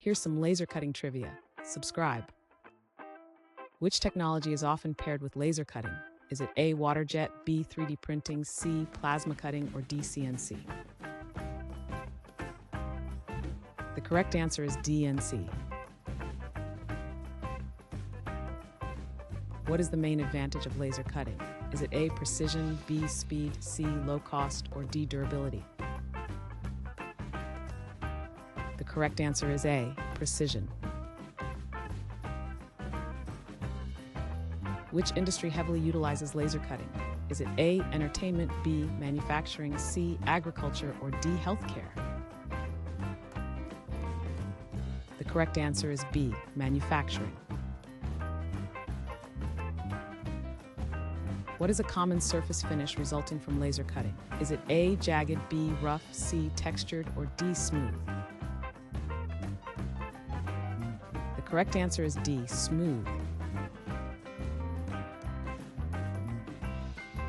Here's some laser cutting trivia. Subscribe. Which technology is often paired with laser cutting? Is it A, water jet, B, 3D printing, C, plasma cutting, or D, CNC? The correct answer is DNC. What is the main advantage of laser cutting? Is it A, precision, B, speed, C, low cost, or D, durability? The correct answer is A, precision. Which industry heavily utilizes laser cutting? Is it A, entertainment, B, manufacturing, C, agriculture, or D, healthcare? The correct answer is B, manufacturing. What is a common surface finish resulting from laser cutting? Is it A, jagged, B, rough, C, textured, or D, smooth? The correct answer is D, smooth.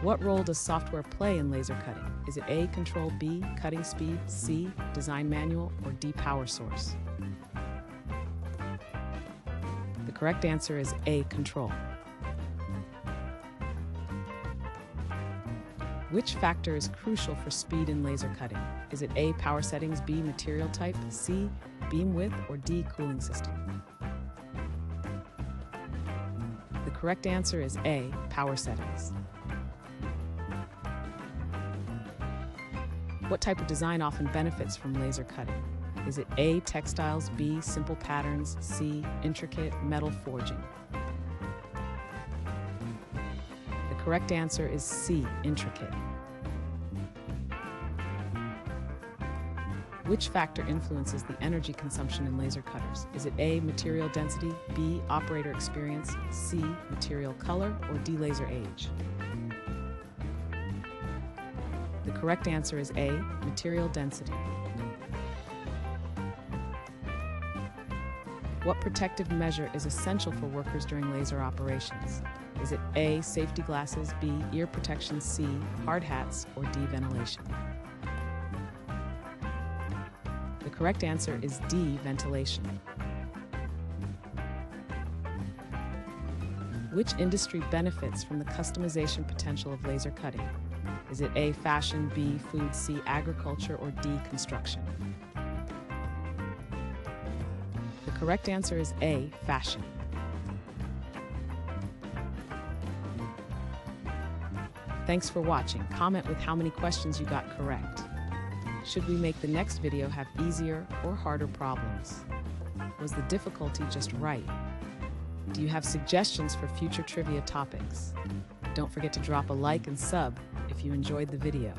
What role does software play in laser cutting? Is it A, control, B, cutting speed, C, design manual, or D, power source? The correct answer is A, control. Which factor is crucial for speed in laser cutting? Is it A, power settings, B, material type, C, beam width, or D, cooling system? The correct answer is A, power settings. What type of design often benefits from laser cutting? Is it A, textiles, B, simple patterns, C, intricate metal forging? The correct answer is C, intricate. Which factor influences the energy consumption in laser cutters? Is it A, material density, B, operator experience, C, material color, or D, laser age? The correct answer is A, material density. What protective measure is essential for workers during laser operations? Is it A, safety glasses, B, ear protection, C, hard hats, or D, ventilation? The correct answer is D, ventilation. Which industry benefits from the customization potential of laser cutting? Is it A, fashion, B, food, C, agriculture, or D, construction? The correct answer is A, fashion. Thanks for watching. Comment with how many questions you got correct. Should we make the next video have easier or harder problems? Was the difficulty just right? Do you have suggestions for future trivia topics? Don't forget to drop a like and sub if you enjoyed the video.